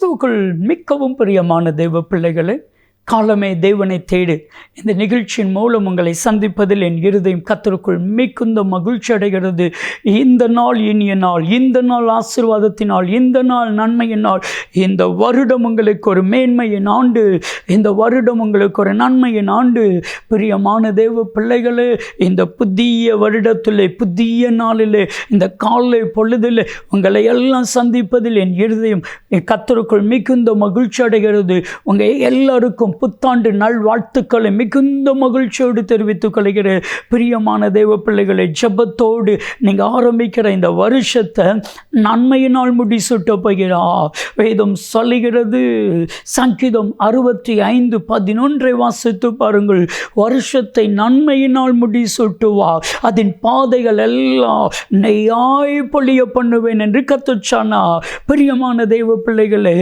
கிறிஸ்துவுக்குள் மிகவும் பிரியமான தெய்வ பிள்ளைகளே, காலமே தேவனை தேடு இந்த நிகழ்ச்சியின் மூலம் உங்களை சந்திப்பதில் என் இருதயம் கர்த்தருக்குள் மிகுந்த மகிழ்ச்சி அடைகிறது. இந்த நாள் இனிய நாள், இந்த நாள் ஆசீர்வாதத்தினால், இந்த நாள் நன்மையின் நாள். இந்த வருடம் உங்களுக்கு ஒரு மேன்மையின் ஆண்டு, இந்த வருடம் உங்களுக்கு ஒரு நன்மையின் ஆண்டு. பிரியமான தேவ பிள்ளைகளே, இந்த புதிய வருடத்திலே, புதிய நாளிலே, இந்த காலை பொழுதிலே உங்களை எல்லாம் சந்திப்பதில் என் இருதயம் கர்த்தருக்குள் மிகுந்த மகிழ்ச்சி அடைகிறது. உங்கள் எல்லாருக்கும் புத்தாண்டு நல்வாழ்த்துக்களை மிகுந்த மகிழ்ச்சியோடு தெரிவித்துக் கொள்கிறேன். பிரியமான தேவ பிள்ளைகளை, ஜெபத்தோடு நீங்கள் ஆரம்பிக்கிற இந்த வருஷத்தை நன்மையினால் முடிசூட்ட போகிறார். வேதம் சொல்லுகிறது, சங்கீதம் 65:11 வாசித்து பாருங்கள். வருஷத்தை நன்மையினால் முடிசூட்டுவார், அதன் பாதைகள் எல்லாம் நெய்யாய் பொழிய பண்ணுவேன் என்று கர்த்தர் சொன்னார். பிரியமான தேவ பிள்ளைகளே,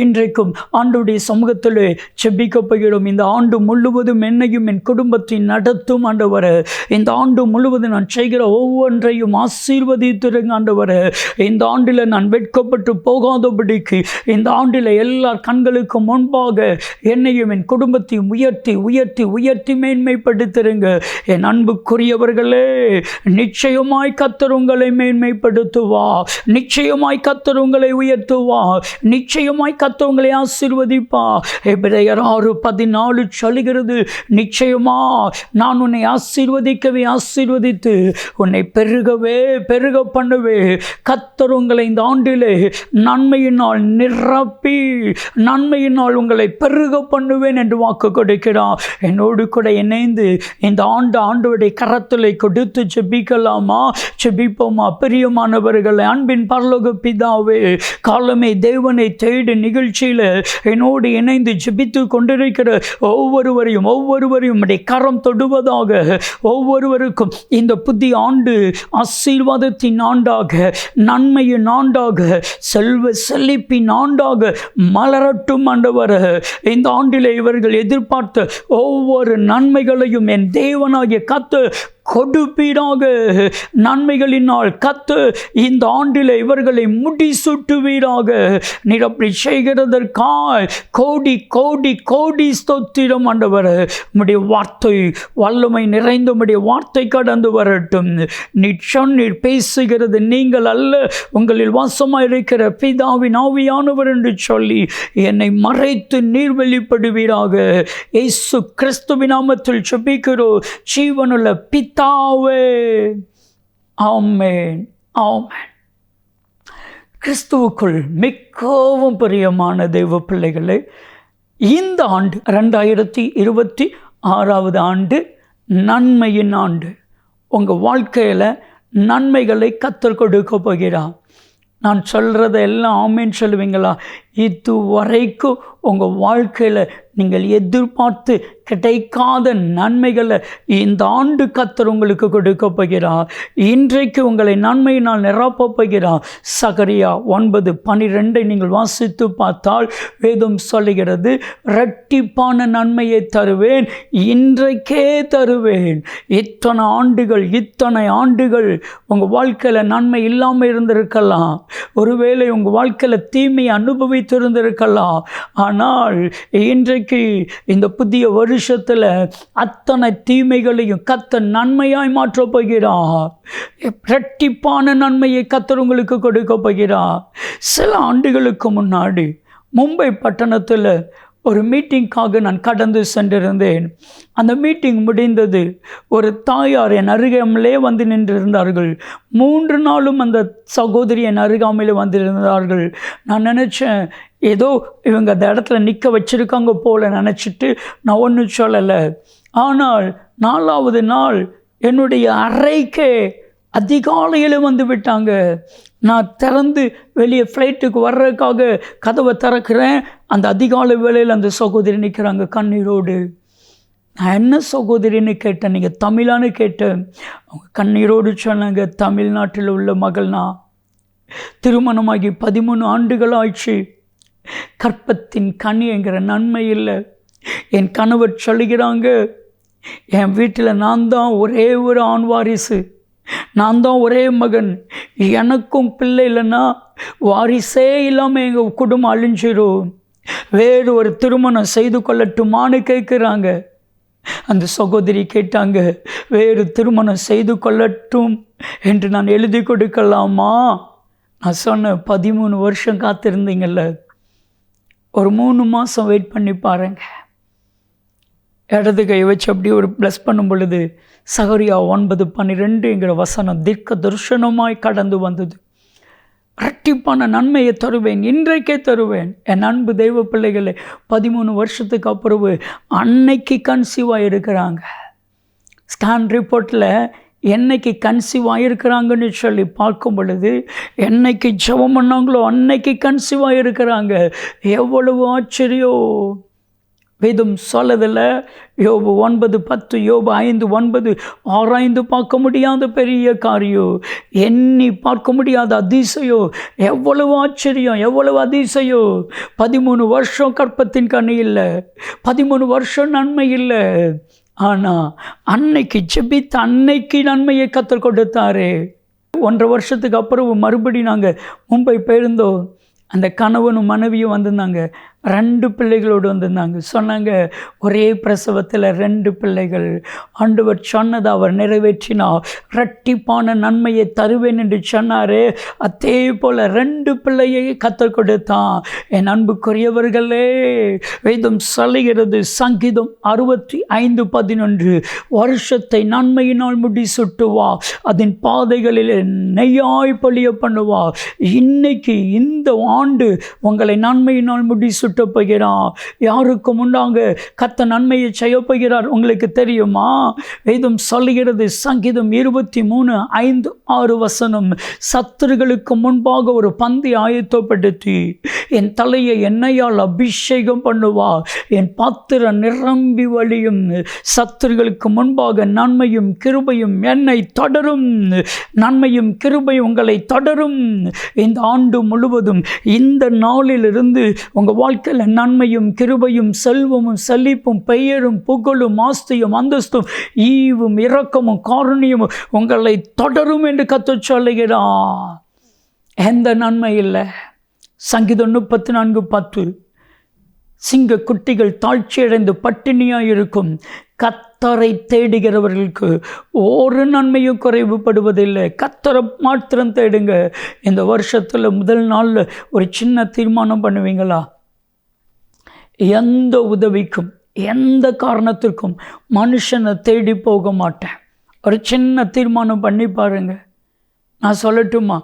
இன்றைக்கும் ஆண்டவருடைய சமூகத்திலே ஜெபிக்க போகிறோம். இந்த ஆண்டு முழுவதும் என்னையும் என் குடும்பத்தை நடத்தும் ஆண்டவரே. இந்த ஆண்டு முழுவதும் நான் செய்கிற ஒவ்வொன்றையும் ஆசீர்வதித்திருங்க ஆண்டவரே. இந்த ஆண்டில் நான் வெட்கப்பட்டு போகாதபடிக்கு இந்த ஆண்டில் எல்லா கண்களுக்கு முன்பாக என்னையும் என் குடும்பத்தையும் உயர்த்தி உயர்த்தி உயர்த்தி மேன்மைப்படுத்திருங்க. என் அன்புக்குரியவர்களே, நிச்சயமாய் கர்த்தர் உங்களை மேன்மைப்படுத்துவார், நிச்சயமாய் கர்த்தர் உங்களை உயர்த்துவார், நிச்சயமாய் கர்த்தர் உங்களை ஆசீர்வதிப்பார். எபிரேயர் 6:14 சொல்லுகிறது, நிச்சயமா நான் உன்னை ஆசீர்வதிக்கவே ஆசீர்வதித்து உன்னை பெருகவே பெருக பண்ணுவே. கர்த்தர் உங்களை இந்த ஆண்டிலே நன்மையினால் நிரப்பி நன்மையினால் உங்களை பெருக பண்ணுவேன் என்று வாக்கு கொடுக்கிறார். என்னோடு கூட இணைந்து இந்த ஆண்டவருடைய கரத்திலே கொடுத்து ஜெபிக்கலாமா? ஜெபிப்போமா? பிரியமானவர்களே, அன்பின் பரலோக பிதாவே, காலமே தேவனை தேடு நிகழ்ச்சியில் என்னோடு இணைந்து ஜெபித்து கொண்டிருக்கிற ஒவ்வொருவரையும் கரம் தொடுவதாக. ஒவ்வொருவருக்கும் இந்த புதிய ஆண்டு ஆசீர்வாதத்தின் ஆண்டாக, நன்மையின் ஆண்டாக, செல்வ செழிப்பின் ஆண்டாக மலரட்டும் ஆண்டவரே. இந்த ஆண்டிலே இவர்கள் எதிர்பார்த்த ஒவ்வொரு நன்மைகளையும் என் தேவனாகிய கர்த்தர் கொடுப்பீராக. நன்மைகளினால் கர்த்தர் இந்த ஆண்டில் இவர்களை முடிசூட்டுவீராக. நீர் அப்படி செய்கிறதற்காய் கோடி கோடி கோடி ஸ்தோத்திரம் ஆண்டவரே. உம்முடைய வார்த்தை வல்லமை நிறைந்த உம்முடைய வார்த்தை கடந்து வரட்டும். நீர் பேசுகிறது நீங்கள் அல்ல, உங்களில் வாசமாக இருக்கிற பிதாவின் ஆவியானவர் என்று சொல்லி என்னை மறைத்து நீர் வெளிப்படுவீராக. இயேசு கிறிஸ்துவின் நாமத்தில் ஜெபிக்கிறோம் ஜீவனுள்ள பிதாவே, ஆமென், ஆமென். கிறிஸ்துவுக்குள் மிகவும் பிரியமான தெய்வ பிள்ளைகளே, இந்த ஆண்டு 2026 ஆண்டு நன்மையின் ஆண்டு. உங்கள் வாழ்க்கையில் நன்மைகளை கர்த்தர் கொடுக்க போகிறார். நான் சொல்கிறத எல்லாம் ஆமேன்னு சொல்லுவீங்களா? இது வரைக்கும் உங்கள் வாழ்க்கையில் நீங்கள் எதிர்பார்த்து கிடைக்காத நன்மைகளை இந்த ஆண்டு கர்த்தர் உங்களுக்கு கொடுக்க போகிறார். இன்றைக்கு உங்களை நன்மையினால் நிரப்ப போகிறார். சகரியா 9:12 நீங்கள் வாசித்து பார்த்தால் வேதம் சொல்லுகிறது, இரட்டிப்பான நன்மையை தருவேன், இன்றைக்கே தருவேன். இத்தனை ஆண்டுகள் உங்கள் வாழ்க்கையில் நன்மை இல்லாமல் இருந்திருக்கலாம். ஒருவேளை உங்கள் வாழ்க்கையில் தீமையை அனுபவித்திருந்திருக்கலாம். ஆனால் இன்றைக்கு இந்த புதிய வருஷத்தில் அத்தனை தீமைகளையும் கர்த்தர் நன்மையாய் மாற்றப் போகிறார். இரட்டிப்பான நன்மையை கர்த்தர் உங்களுக்கு கொடுக்க போகிறார். சில ஆண்டுகளுக்கு முன்னாடி மும்பை பட்டணத்தில் ஒரு மீட்டிங்காக நான் கடந்து சென்றிருந்தேன். அந்த மீட்டிங் முடிந்தது. ஒரு தாயார் என் அருகாமலே வந்து நின்றிருந்தார்கள். 3 நாளும் அந்த சகோதரி என் அருகாமையில் வந்திருந்தார்கள். நான் நினச்சேன், ஏதோ இவங்க அந்த இடத்துல நிற்க வச்சுருக்காங்க போல நினச்சிட்டு நான் ஒன்றும் சொல்லலை. ஆனால் 4வது நாள் என்னுடைய அறைக்கே அதிகாலையில் வந்து விட்டாங்க. நான் திறந்து வெளியே ஃப்ளைட்டுக்கு வர்றதுக்காக கதவை திறக்கிறேன். அந்த அதிகாலை வேளையில் அந்த சகோதரி நிற்கிறாங்க கண்ணீரோடு. நான் என்ன சகோதரின்னு கேட்டேன். நீங்கள் தமிழான்னு கேட்டேன். அவங்க கண்ணீரோடு சொன்னாங்க, தமிழ்நாட்டில் உள்ள மகள்னா, திருமணமாகி 13 ஆண்டுகள் ஆயிடுச்சு, கற்பத்தின் கனி என்கிற நன்மை இல்லை. என் கணவர் சொல்லுகிறாங்க, என் வீட்டில் நான் தான் ஒரே ஒரு ஆண் வாரிசு, நான் தான் ஒரே மகன், எனக்கும் பிள்ளை இல்லைன்னா வாரிசே இல்லாமல் எங்கள் குடும்பம் அழிஞ்சிரும், வேறு ஒரு திருமணம் செய்து கொள்ளட்டுமான்னு கேட்குறாங்க. அந்த சகோதரி கேட்டாங்க, வேறு திருமணம் செய்து கொள்ளட்டும் என்று நான் எழுதி கொடுக்கலாமா? நான் சொன்னேன், 13 வருஷம் காத்திருந்தீங்கல்ல, ஒரு 3 மாதம் வெயிட் பண்ணி பாருங்க. இடது கை வச்சு அப்படி ஒரு ப்ளஸ் பண்ணும் பொழுது சகரியா 9:12 வசனம் தீர்க்க தரிசனமாய் கடந்து வந்தது. இரட்டிப்பான நன்மையை தருவேன், இன்றைக்கே தருவேன். என் அன்பு தெய்வ பிள்ளைகளை, 13 வருஷத்துக்கு அப்புறம் அன்னைக்கு கன்சீவ் ஆகிருக்கிறாங்க. ஸ்கேன் ரிப்போர்ட்டில் என்னைக்கு கன்சீவ் ஆகிருக்கிறாங்கன்னு சொல்லி பார்க்கும் பொழுது, என்னைக்கு ஜெபம் பண்ணாங்களோ அன்னைக்கு கன்சீவ் ஆகிருக்கிறாங்க. எவ்வளவு ஆச்சரியம்! வேதம் சொல்லதில்ல, யோபு 9:10, யோபு 5:9, ஆராய்ந்து பார்க்க முடியாத பெரிய காரியம், எண்ணி பார்க்க முடியாத அதிசயம். எவ்வளவு ஆச்சரியம், எவ்வளவு அதிசயம்! 13 வருஷம் கற்பத்தின் கனி இல்லை, 13 வருஷம் நன்மை இல்லை. ஆனால் அன்னைக்கு ஜெபித்த அன்னைக்கு நன்மையை கற்றுக் கொடுத்தாரு. 1.5 வருஷத்துக்கு அப்புறம் மறுபடியும் நாங்கள் மும்பை போயிருந்தோம். அந்த கணவனும் மனைவியும் வந்திருந்தாங்க. 2 பிள்ளைகளோடு வந்திருந்தாங்க. சொன்னாங்க, ஒரே பிரசவத்தில் 2 பிள்ளைகள். ஆண்டவர் சொன்னதை அவர் நிறைவேற்றினார். இரட்டிப்பான நன்மையை தருவேன் என்று சொன்னார். அதே போல் 2 பிள்ளையை கற்றுக் கொடுத்தான். என் அன்புக்குரியவர்களே, வேதம் சொல்லுகிறது, சங்கீதம் 65:11, வருஷத்தை நன்மையினால் முடி சுட்டுவா, அதன் பாதைகளில் நெய்யாய் பொழிய பண்ணுவா. இன்னைக்கு இந்த ஆண்டு உங்களை நன்மையினால் முடி சுட்ட போகிறார். யாருக்கு முன்னாங்க கர்த்தர் நன்மையை செய்ய போகிறார் உங்களுக்கு தெரியுமா? வேதம் சொல்லுகிறது, சங்கீதம் 23:5-6 வசனம், சத்துருகளுக்கு முன்பாக ஒரு பந்தி ஆயத்தப்படுத்தி என் தலையை எண்ணெயால் அபிஷேகம் பண்ணுவார், என் பாத்திரம் நிரம்பி வழியும். சத்துருகளுக்கு முன்பாக நன்மையும் கிருபையும் என்னை தொடரும், நன்மையும் கிருபையும் உங்களை தொடரும். இந்த ஆண்டு முழுவதும் இந்த நாளிலிருந்து உங்கள் வாழ்க்கையில் நன்மையும் கிருபையும் செல்வமும் செழிப்பும் பெயரும் புகழும் ஆஸ்தியும் அந்தஸ்தும் ஈவும் இரக்கமும் காருண்யமும் உங்களை தொடரும் என்று கர்த்தர் சொல்லுகிறார். எந்த நன்மை இல்லை? சங்கீதம் 34:10, சிங்க குட்டிகள் தாழ்ச்சியடைந்து பட்டினியாக இருக்கும், கர்த்தரை தேடுகிறவர்களுக்கு ஒரு நன்மையும் குறைவுபடுவதில்லை. கர்த்தரை மாத்திரம் தேடுங்க. இந்த வருஷத்தில் முதல் நாளில் ஒரு சின்ன தீர்மானம் பண்ணுவீங்களா? எந்த உதவிக்கும் எந்த காரணத்திற்கும் மனுஷனை தேடி போக மாட்டேன். ஒரு சின்ன தீர்மானம் பண்ணி பாருங்க. நான் சொல்லட்டுமா,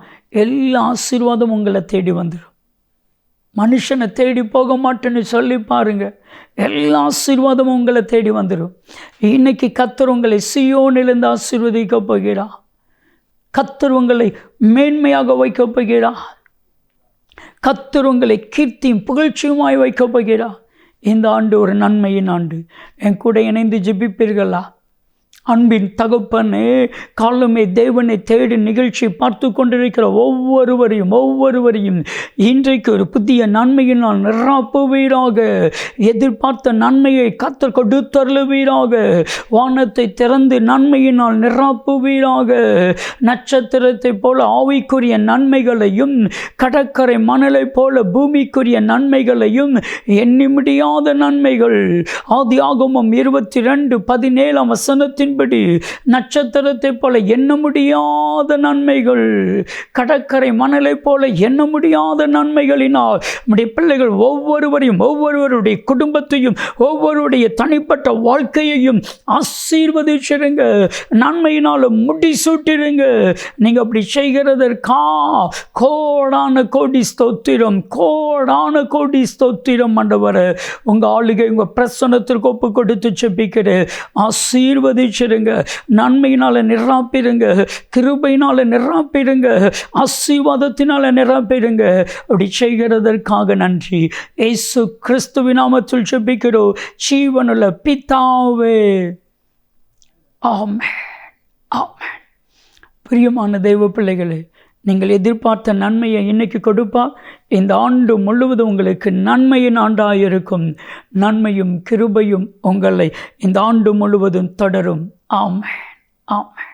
எல்லா ஆசீர்வாதம் உங்களை தேடி வந்துடும். மனுஷனை தேடி போக மாட்டேன்னு சொல்லி பாருங்க, எல்லா ஆசீர்வாதமும் உங்களை தேடி வந்துடும். இன்னைக்கு கர்த்தர் உங்களை சீயோனிலிருந்து ஆசீர்வதிக்க போகிறார். கர்த்தர் உங்களை மேன்மையாக வைக்க போகிறார். கர்த்தர் உங்களை கீர்த்தியும் புகழ்ச்சியுமாய் வைக்க போகிறார். இந்த ஆண்டு ஒரு நன்மையின் ஆண்டு. என் கூட இணைந்து ஜெபிப்பீர்களா? அன்பின் தகப்பனே, காலமே தேவனை தேடி நிகழ்ச்சி பார்த்து கொண்டிருக்கிற ஒவ்வொருவரையும் இன்றைக்கு ஒரு புதிய நன்மையினால் நிரப்புவீராக. எதிர்பார்த்த நன்மையை கர்த்தர் கொடுத்தருளுவீராக. வானத்தை திறந்து நன்மையினால் நிரப்புவீராக. நட்சத்திரத்தை போல ஆவிக்குரிய நன்மைகளையும், கடற்கரை மணலை போல பூமிக்குரிய நன்மைகளையும், எண்ணி முடியாத நன்மைகள். ஆதியாகமம் 22:17 வசனத்தின் நட்சத்திரத்தை போல எண்ண முடியாத நன்மைகள், கடற்கரை மணலை போல எண்ண முடியாத நன்மைகளினால் நம்முடைய பிள்ளைகள் ஒவ்வொருவருடைய குடும்பத்தையும் ஒவ்வொருடைய தனிப்பட்ட வாழ்க்கையையும் ஆசீர்வதிச்சிருங்க. நன்மையினால முடிசூட்டிருங்க. நீங்க அப்படி செய்கிறதற்கா கோடான கோடி ஸ்தோத்திரம், கோடான கோடி ஸ்தோத்திரம். ஆண்டவரே, உங்க ஆளுகை உங்க பிரசன்னத்திற்கு ஒப்பு கொடுத்து செபிக்கிறேன். ஆசீர்வதிச்சிருங்க. நன்மையினால நிரப்பிடுங்க, கிருபையினால நிரப்பிடுங்க, ஆசீர்வாதத்தினால நிரப்பிடுங்க. அப்படி செய்கிறதற்காக நன்றி. இயேசு கிறிஸ்துவின் நாமத்தில் ஜெபிக்கிறோம் ஜீவனுள்ள பிதாவே, ஆமென், ஆமென். பிரியமான தெய்வ பிள்ளைகளே, நீங்கள் எதிர்பார்த்த நன்மையை இன்னைக்கு கொடுப்பா. இந்த ஆண்டு முழுவதும் உங்களுக்கு நன்மையின் ஆண்டாக இருக்கும். நன்மையும் கிருபையும் உங்களை இந்த ஆண்டு முழுவதும் தொடரும். ஆமென், ஆமென்.